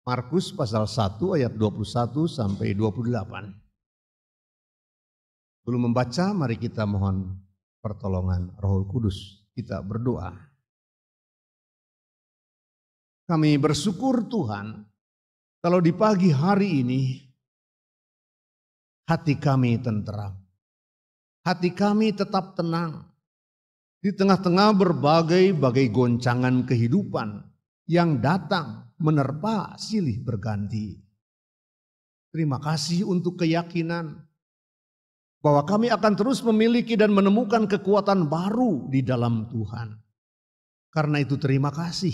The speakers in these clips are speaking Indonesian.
Markus pasal 1 ayat 21 sampai 28. Sebelum membaca, mari kita mohon pertolongan Roh Kudus. Kita berdoa. Kami bersyukur Tuhan, kalau di pagi hari ini hati kami tenteram. Hati kami tetap tenang. Di tengah-tengah berbagai goncangan kehidupan yang datang menerpa silih berganti. Terima kasih untuk keyakinan bahwa kami akan terus memiliki dan menemukan kekuatan baru di dalam Tuhan. Karena itu terima kasih.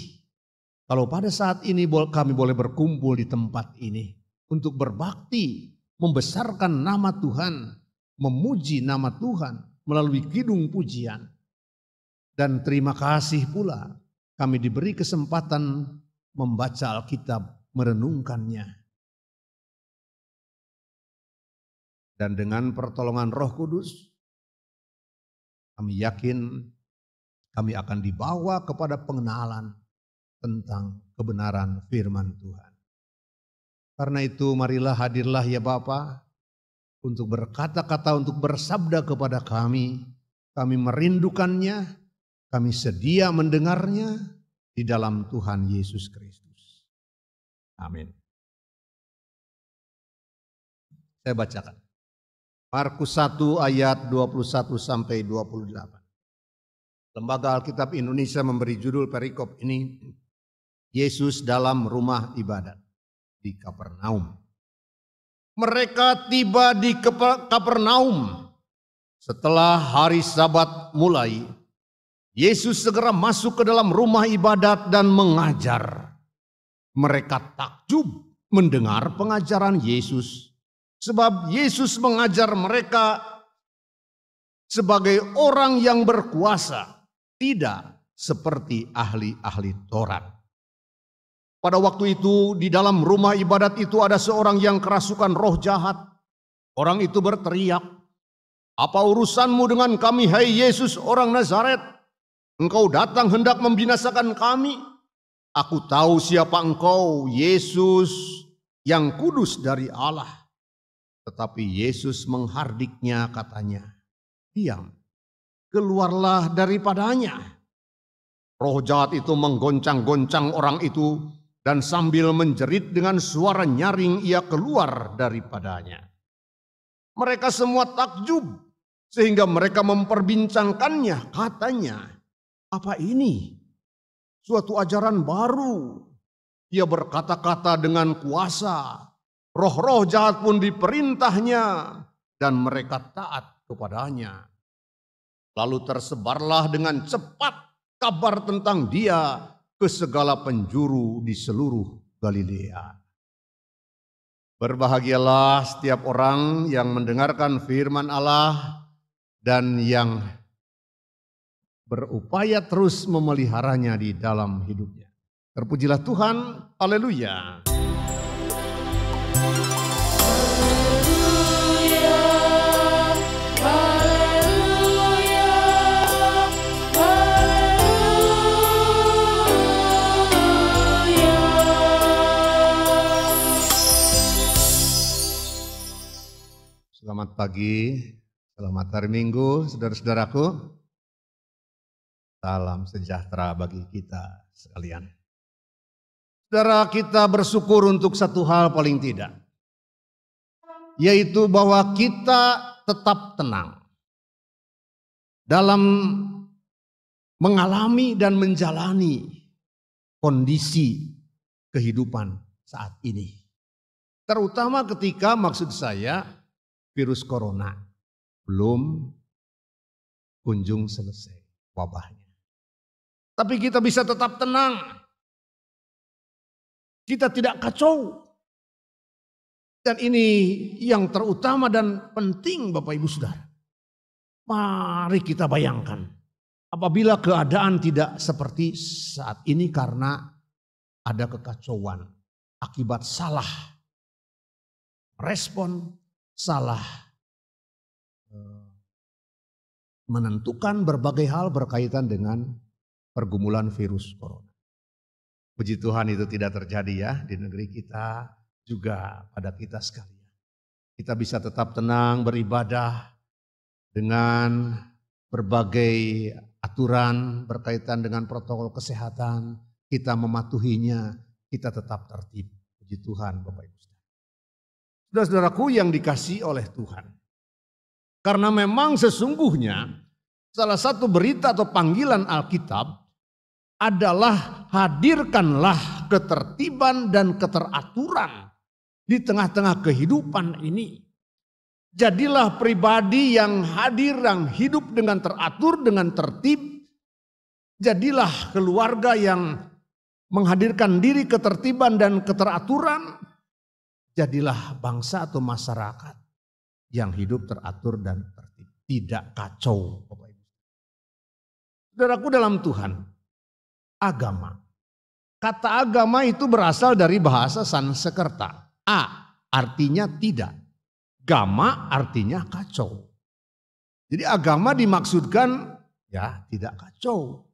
Kalau pada saat ini kami boleh berkumpul di tempat ini untuk berbakti, membesarkan nama Tuhan, memuji nama Tuhan melalui kidung pujian. Dan terima kasih pula kami diberi kesempatan membaca Alkitab, merenungkannya. Dan dengan pertolongan Roh Kudus, kami yakin kami akan dibawa kepada pengenalan tentang kebenaran firman Tuhan. Karena itu marilah hadirlah ya Bapa untuk berkata-kata, untuk bersabda kepada kami. Kami merindukannya, kami sedia mendengarnya di dalam Tuhan Yesus Kristus. Amin. Saya bacakan. Markus 1 ayat 21 sampai 28. Lembaga Alkitab Indonesia memberi judul perikop ini, Yesus dalam rumah ibadat di Kapernaum. Mereka tiba di Kapernaum setelah hari Sabat mulai. Yesus segera masuk ke dalam rumah ibadat dan mengajar. Mereka takjub mendengar pengajaran Yesus. Sebab Yesus mengajar mereka sebagai orang yang berkuasa, tidak seperti ahli-ahli Taurat. Pada waktu itu di dalam rumah ibadat itu ada seorang yang kerasukan roh jahat. Orang itu berteriak, "Apa urusanmu dengan kami, hai Yesus orang Nazaret? Engkau datang hendak membinasakan kami. Aku tahu siapa engkau, Yesus yang kudus dari Allah." Tetapi Yesus menghardiknya, katanya, "Diam, keluarlah daripadanya." Roh jahat itu menggoncang-goncang orang itu dan sambil menjerit dengan suara nyaring ia keluar daripadanya. Mereka semua takjub sehingga mereka memperbincangkannya, katanya, "Apa ini? Suatu ajaran baru. Ia berkata-kata dengan kuasa. Roh-roh jahat pun diperintahnya dan mereka taat kepadanya." Lalu tersebarlah dengan cepat kabar tentang dia ke segala penjuru di seluruh Galilea. Berbahagialah setiap orang yang mendengarkan firman Allah dan yang berupaya terus memeliharanya di dalam hidupnya. Terpujilah Tuhan, haleluya. Selamat pagi, selamat hari Minggu, saudara-saudaraku. Salam sejahtera bagi kita sekalian. Saudara, kita bersyukur untuk satu hal paling tidak, yaitu bahwa kita tetap tenang dalam mengalami dan menjalani kondisi kehidupan saat ini. Terutama ketika, maksud saya, virus corona belum kunjung selesai wabahnya. Tapi kita bisa tetap tenang. Kita tidak kacau. Dan ini yang terutama dan penting Bapak Ibu Saudara. Mari kita bayangkan. Apabila keadaan tidak seperti saat ini karena ada kekacauan. Akibat salah respon, salah menentukan berbagai hal berkaitan dengan pergumulan virus corona. Puji Tuhan itu tidak terjadi ya di negeri kita, juga pada kita sekalian. Kita bisa tetap tenang beribadah dengan berbagai aturan berkaitan dengan protokol kesehatan. Kita mematuhinya, kita tetap tertib. Puji Tuhan Bapak Ibu. Saudara-saudaraku yang dikasihi oleh Tuhan. Karena memang sesungguhnya salah satu berita atau panggilan Alkitab adalah hadirkanlah ketertiban dan keteraturan di tengah-tengah kehidupan ini. Jadilah pribadi yang hadir, yang hidup dengan teratur, dengan tertib. Jadilah keluarga yang menghadirkan diri ketertiban dan keteraturan. Jadilah bangsa atau masyarakat yang hidup teratur dan tertib. Tidak kacau. Saudaraku dalam Tuhan, agama. Kata agama itu berasal dari bahasa Sanskerta. A artinya tidak. Gama artinya kacau. Jadi agama dimaksudkan ya tidak kacau.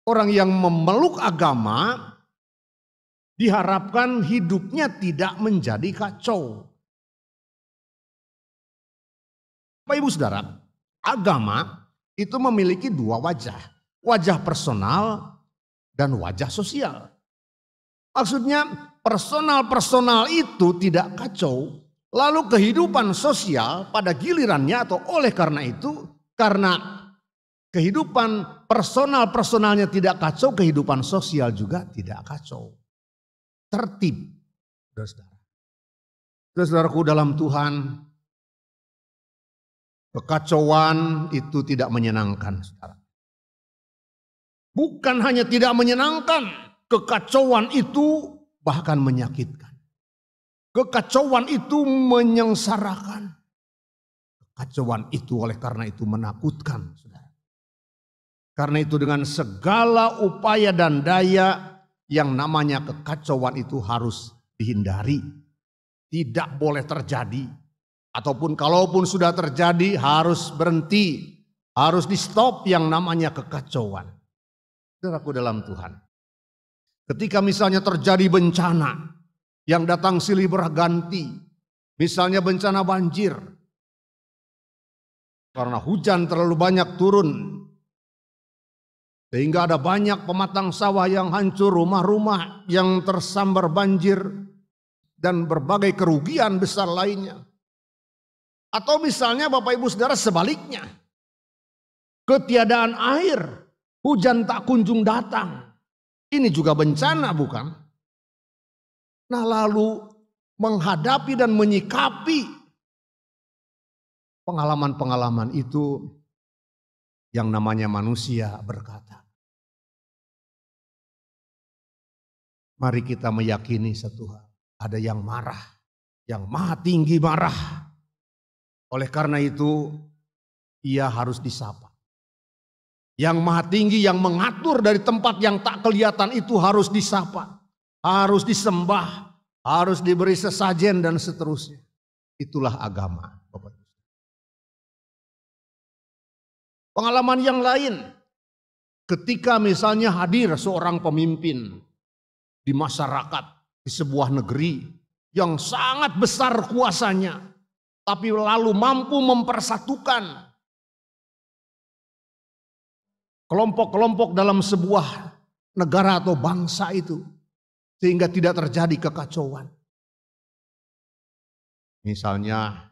Orang yang memeluk agama diharapkan hidupnya tidak menjadi kacau. Bapak Ibu Saudara, agama itu memiliki dua wajah. Wajah personal dan wajah sosial. Maksudnya personal itu tidak kacau. Lalu kehidupan sosial pada gilirannya atau oleh karena itu, karena kehidupan personalnya tidak kacau, kehidupan sosial juga tidak kacau. Tertib, saudara-saudaraku dalam Tuhan, kekacauan itu tidak menyenangkan, saudara. Bukan hanya tidak menyenangkan, kekacauan itu bahkan menyakitkan. Kekacauan itu menyengsarakan. Kekacauan itu oleh karena itu menakutkan, saudara. Karena itu dengan segala upaya dan daya, yang namanya kekacauan itu harus dihindari. Tidak boleh terjadi. Ataupun kalaupun sudah terjadi harus berhenti. Harus di stop yang namanya kekacauan. Saudaraku dalam Tuhan. Ketika misalnya terjadi bencana yang datang silih berganti. Misalnya bencana banjir. Karena hujan terlalu banyak turun. Sehingga ada banyak pematang sawah yang hancur, rumah-rumah yang tersambar banjir, dan berbagai kerugian besar lainnya. Atau misalnya Bapak Ibu Saudara sebaliknya. Ketiadaan air, hujan tak kunjung datang. Ini juga bencana bukan? Nah lalu menghadapi dan menyikapi pengalaman-pengalaman itu, yang namanya manusia berkata, mari kita meyakini satu hal. Ada yang marah, yang maha tinggi marah. Oleh karena itu, ia harus disapa. Yang maha tinggi yang mengatur dari tempat yang tak kelihatan itu harus disapa. Harus disembah, harus diberi sesajen dan seterusnya. Itulah agama. Pengalaman yang lain, ketika misalnya hadir seorang pemimpin di masyarakat, di sebuah negeri yang sangat besar kuasanya, tapi lalu mampu mempersatukan kelompok-kelompok dalam sebuah negara atau bangsa itu, sehingga tidak terjadi kekacauan. Misalnya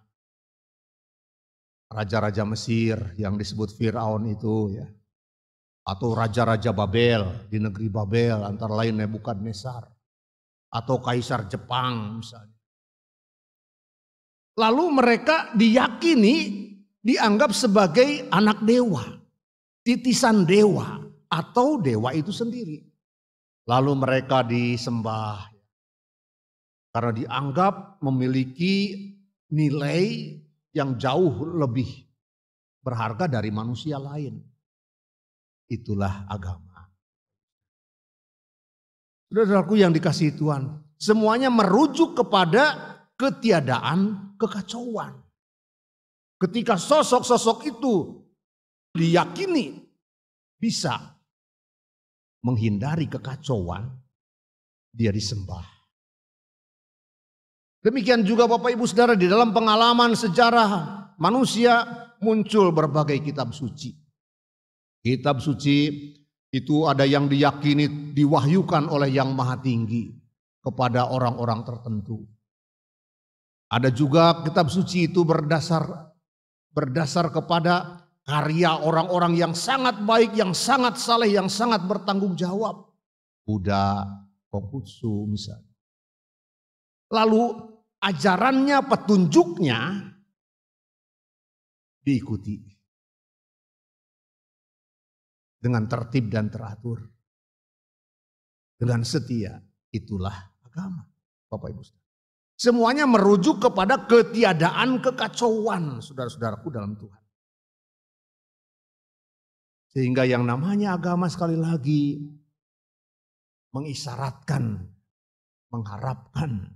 raja-raja Mesir yang disebut Firaun itu ya. Atau raja-raja Babel di negeri Babel antara lain Nebukadnezar. Atau kaisar Jepang misalnya. Lalu mereka diyakini dianggap sebagai anak dewa. Titisan dewa atau dewa itu sendiri. Lalu mereka disembah. Karena dianggap memiliki nilai yang jauh lebih berharga dari manusia lain. Itulah agama. Saudaraku yang dikasihi Tuhan, semuanya merujuk kepada ketiadaan kekacauan. Ketika sosok-sosok itu diyakini bisa menghindari kekacauan, dia disembah. Demikian juga Bapak Ibu Saudara, di dalam pengalaman sejarah manusia muncul berbagai kitab suci. Kitab suci itu ada yang diyakini diwahyukan oleh Yang Maha Tinggi kepada orang-orang tertentu. Ada juga kitab suci itu berdasar kepada karya orang-orang yang sangat baik, yang sangat saleh, yang sangat bertanggung jawab. Buddha, Konghucu misalnya. Lalu ajarannya, petunjuknya diikuti dengan tertib dan teratur, dengan setia. Itulah agama, Bapak Ibu. Semuanya merujuk kepada ketiadaan kekacauan, saudara-saudaraku dalam Tuhan. Sehingga yang namanya agama sekali lagi mengisyaratkan, mengharapkan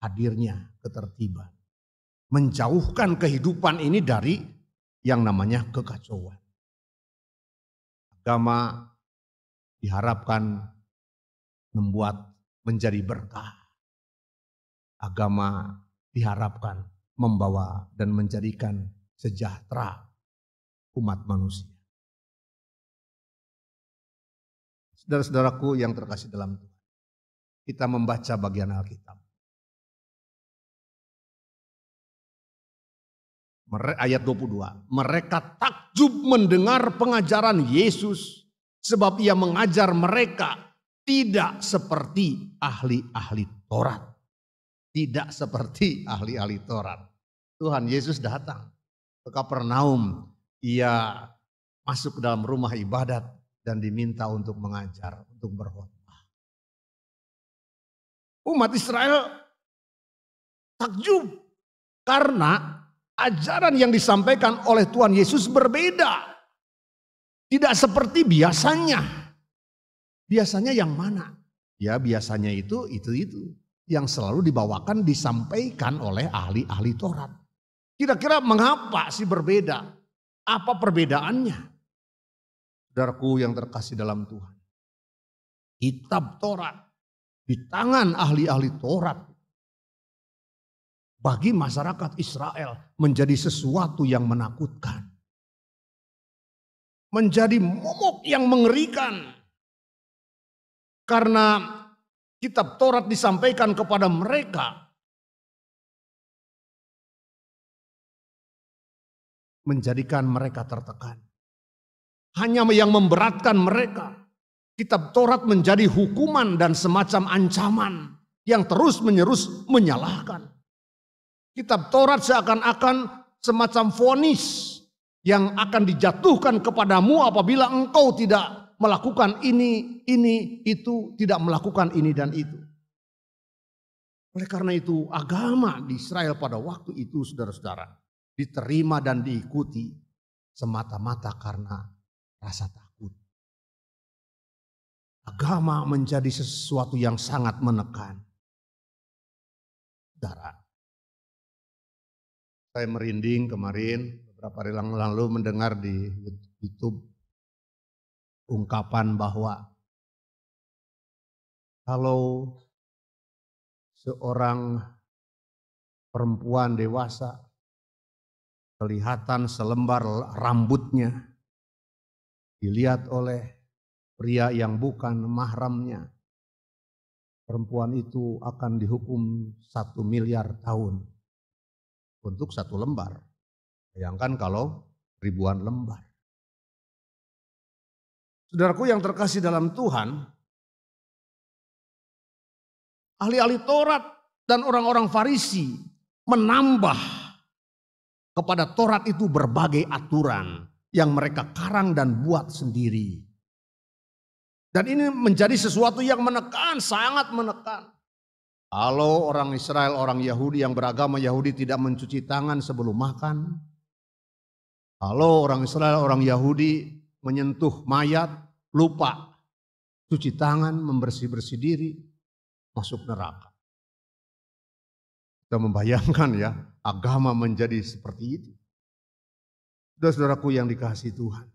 hadirnya ketertiban. Menjauhkan kehidupan ini dari yang namanya kekacauan. Agama diharapkan membuat menjadi berkah. Agama diharapkan membawa dan menjadikan sejahtera umat manusia. Saudara-saudaraku yang terkasih dalam Tuhan, kita membaca bagian Alkitab. Ayat 22, mereka takjub mendengar pengajaran Yesus sebab ia mengajar mereka tidak seperti ahli-ahli Taurat. Tidak seperti ahli-ahli Taurat. Tuhan Yesus datang ke Kapernaum. Ia masuk ke dalam rumah ibadat dan diminta untuk mengajar, untuk berkhotbah. Umat Israel takjub karena ajaran yang disampaikan oleh Tuhan Yesus berbeda. Tidak seperti biasanya. Biasanya yang mana? Ya biasanya itu yang selalu dibawakan, disampaikan oleh ahli-ahli Taurat. Kira-kira mengapa sih berbeda? Apa perbedaannya? Saudaraku yang terkasih dalam Tuhan. Kitab Taurat di tangan ahli-ahli Taurat bagi masyarakat Israel menjadi sesuatu yang menakutkan. Menjadi momok yang mengerikan. Karena kitab Taurat disampaikan kepada mereka menjadikan mereka tertekan. Hanya yang memberatkan mereka. Kitab Taurat menjadi hukuman dan semacam ancaman yang terus-menerus menyalahkan. Kitab Taurat seakan-akan semacam vonis yang akan dijatuhkan kepadamu apabila engkau tidak melakukan ini, itu, tidak melakukan ini dan itu. Oleh karena itu agama di Israel pada waktu itu saudara-saudara diterima dan diikuti semata-mata karena rasa takut. Agama menjadi sesuatu yang sangat menekan. Saudara, saya merinding kemarin beberapa hari lalu mendengar di YouTube ungkapan bahwa kalau seorang perempuan dewasa kelihatan selembar rambutnya dilihat oleh pria yang bukan mahramnya, perempuan itu akan dihukum 1 miliar tahun untuk 1 lembar. Bayangkan kalau ribuan lembar. Saudaraku yang terkasih dalam Tuhan, ahli-ahli Taurat dan orang-orang Farisi menambah kepada Taurat itu berbagai aturan yang mereka karang dan buat sendiri. Dan ini menjadi sesuatu yang menekan, sangat menekan. Kalau orang Israel, orang Yahudi yang beragama Yahudi tidak mencuci tangan sebelum makan. Kalau orang Israel, orang Yahudi menyentuh mayat, lupa cuci tangan, membersih-bersih diri, masuk neraka. Kita membayangkan ya, agama menjadi seperti itu. Saudara-saudaraku yang dikasihi Tuhan.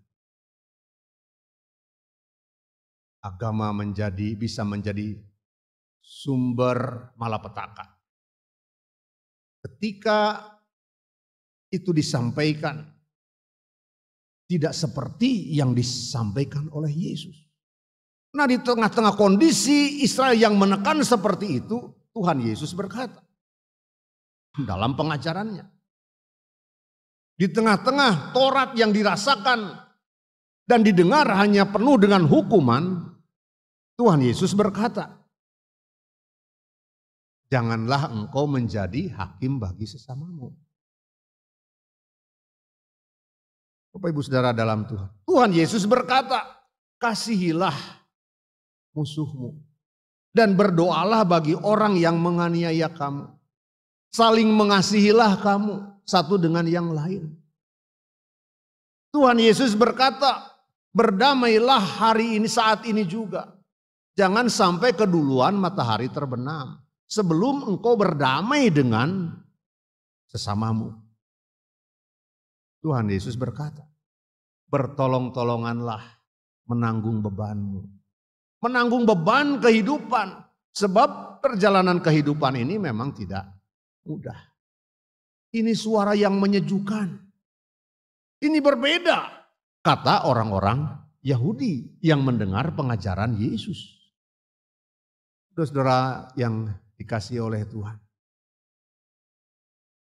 Agama bisa menjadi sumber malapetaka. Ketika itu disampaikan, tidak seperti yang disampaikan oleh Yesus. Nah, di tengah-tengah kondisi Israel yang menekan seperti itu, Tuhan Yesus berkata dalam pengajarannya. Di tengah-tengah Taurat yang dirasakan dan didengar hanya penuh dengan hukuman, Tuhan Yesus berkata, janganlah engkau menjadi hakim bagi sesamamu. Bapak Ibu Saudara dalam Tuhan. Tuhan Yesus berkata, kasihilah musuhmu dan berdoalah bagi orang yang menganiaya kamu. Saling mengasihilah kamu satu dengan yang lain. Tuhan Yesus berkata, berdamailah hari ini saat ini juga. Jangan sampai keduluan matahari terbenam sebelum engkau berdamai dengan sesamamu. Tuhan Yesus berkata, bertolong-tolonganlah menanggung bebanmu. Menanggung beban kehidupan. Sebab perjalanan kehidupan ini memang tidak mudah. Ini suara yang menyejukkan. Ini berbeda, kata orang-orang Yahudi yang mendengar pengajaran Yesus. Saudara yang dikasihi oleh Tuhan.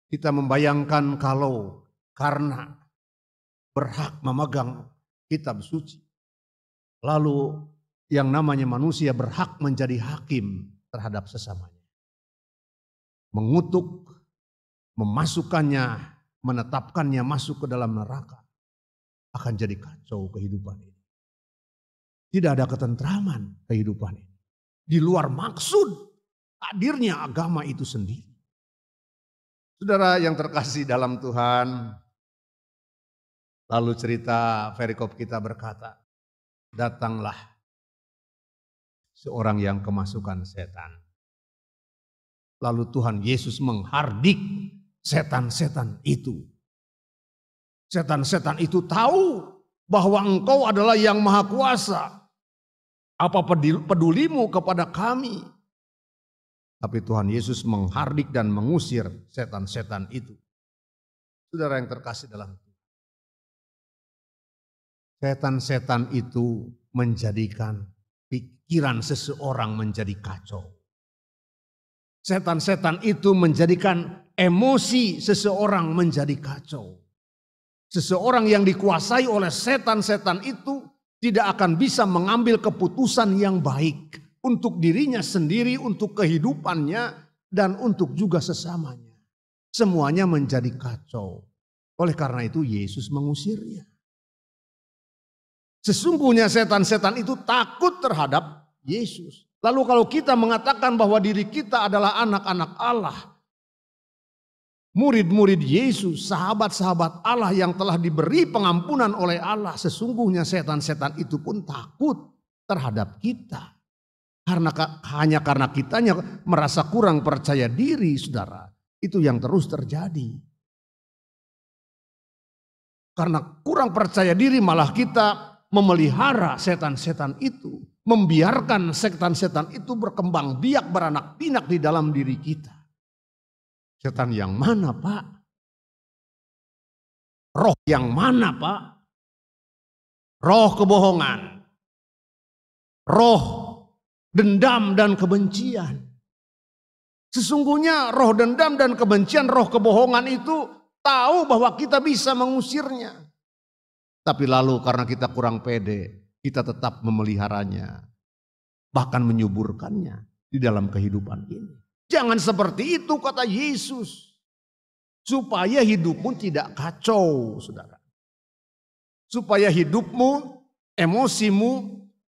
Kita membayangkan kalau karena berhak memegang kitab suci, lalu yang namanya manusia berhak menjadi hakim terhadap sesamanya. Mengutuk, memasukkannya, menetapkannya masuk ke dalam neraka. Akan jadi kacau kehidupan ini. Tidak ada ketentraman kehidupan ini. Di luar maksud hadirnya agama itu sendiri. Saudara yang terkasih dalam Tuhan, lalu cerita perikop kita berkata, datanglah seorang yang kemasukan setan. Lalu Tuhan Yesus menghardik setan-setan itu. Setan-setan itu tahu bahwa engkau adalah yang maha kuasa. Apa pedulimu kepada kami? Tapi Tuhan Yesus menghardik dan mengusir setan-setan itu. Saudara yang terkasih dalam Tuhan. Setan-setan itu menjadikan pikiran seseorang menjadi kacau. Setan-setan itu menjadikan emosi seseorang menjadi kacau. Seseorang yang dikuasai oleh setan-setan itu tidak akan bisa mengambil keputusan yang baik untuk dirinya sendiri, untuk kehidupannya, dan untuk juga sesamanya. Semuanya menjadi kacau. Oleh karena itu Yesus mengusirnya. Sesungguhnya setan-setan itu takut terhadap Yesus. Lalu kalau kita mengatakan bahwa diri kita adalah anak-anak Allah, murid-murid Yesus, sahabat-sahabat Allah yang telah diberi pengampunan oleh Allah, sesungguhnya setan-setan itu pun takut terhadap kita. Hanya karena kitanya merasa kurang percaya diri, saudara. Itu yang terus terjadi. Karena kurang percaya diri malah kita memelihara setan-setan itu. Membiarkan setan-setan itu berkembang biak, beranak pinak di dalam diri kita. Setan yang mana, Pak? Roh yang mana, Pak? Roh kebohongan. Roh dendam dan kebencian. Sesungguhnya roh dendam dan kebencian, roh kebohongan itu tahu bahwa kita bisa mengusirnya. Tapi lalu karena kita kurang pede, kita tetap memeliharanya. Bahkan menyuburkannya di dalam kehidupan ini. Jangan seperti itu kata Yesus. Supaya hidupmu tidak kacau, saudara. Supaya hidupmu, emosimu,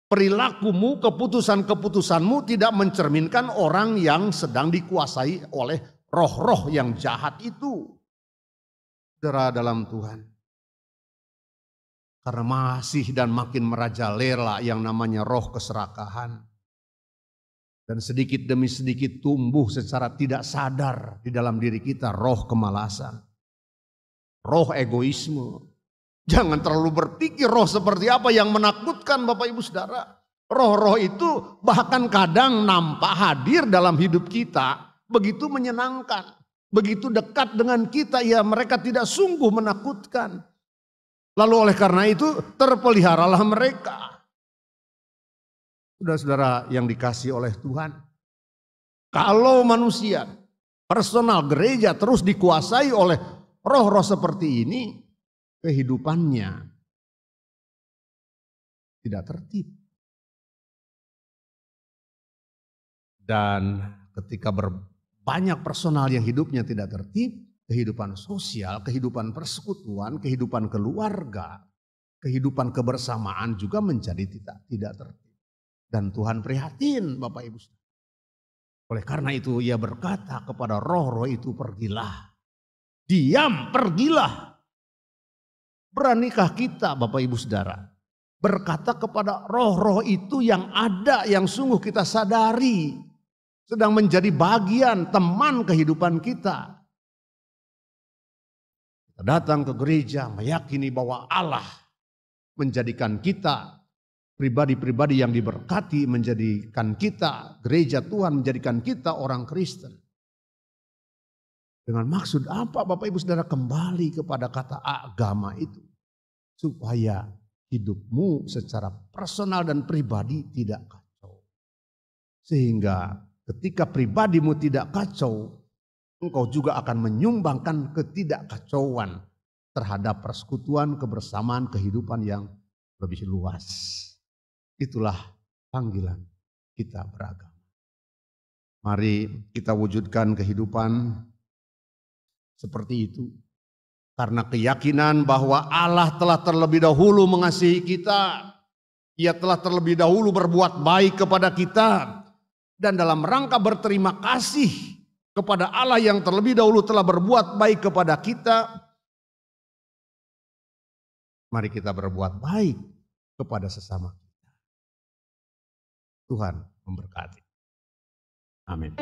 perilakumu, keputusan-keputusanmu tidak mencerminkan orang yang sedang dikuasai oleh roh-roh yang jahat itu. Saudara dalam Tuhan. Karena masih dan makin merajalela yang namanya roh keserakahan. Dan sedikit demi sedikit tumbuh secara tidak sadar di dalam diri kita roh kemalasan. Roh egoisme. Jangan terlalu berpikir roh seperti apa yang menakutkan Bapak Ibu Saudara. Roh-roh itu bahkan kadang nampak hadir dalam hidup kita, begitu menyenangkan, begitu dekat dengan kita, ya mereka tidak sungguh menakutkan. Lalu oleh karena itu terpeliharalah mereka. Saudara-saudara yang dikasihi oleh Tuhan, kalau manusia, personal gereja terus dikuasai oleh roh-roh seperti ini, kehidupannya tidak tertib. Dan ketika banyak personal yang hidupnya tidak tertib, kehidupan sosial, kehidupan persekutuan, kehidupan keluarga, kehidupan kebersamaan juga menjadi tidak tertib. Dan Tuhan prihatin Bapak Ibu. Oleh karena itu ia berkata kepada roh-roh itu, pergilah. Diam, pergilah. Beranikah kita Bapak Ibu Saudara berkata kepada roh-roh itu yang ada, yang sungguh kita sadari sedang menjadi bagian teman kehidupan kita. Kita datang ke gereja meyakini bahwa Allah menjadikan kita pribadi-pribadi yang diberkati, menjadikan kita gereja Tuhan, menjadikan kita orang Kristen. Dengan maksud apa Bapak Ibu Saudara kembali kepada kata agama itu? Supaya hidupmu secara personal dan pribadi tidak kacau. Sehingga ketika pribadimu tidak kacau, engkau juga akan menyumbangkan ketidakkacauan terhadap persekutuan, kebersamaan, kehidupan yang lebih luas. Itulah panggilan kita beragama. Mari kita wujudkan kehidupan seperti itu. Karena keyakinan bahwa Allah telah terlebih dahulu mengasihi kita. Ia telah terlebih dahulu berbuat baik kepada kita. Dan dalam rangka berterima kasih kepada Allah yang terlebih dahulu telah berbuat baik kepada kita, mari kita berbuat baik kepada sesama kita. Tuhan memberkati. Amin.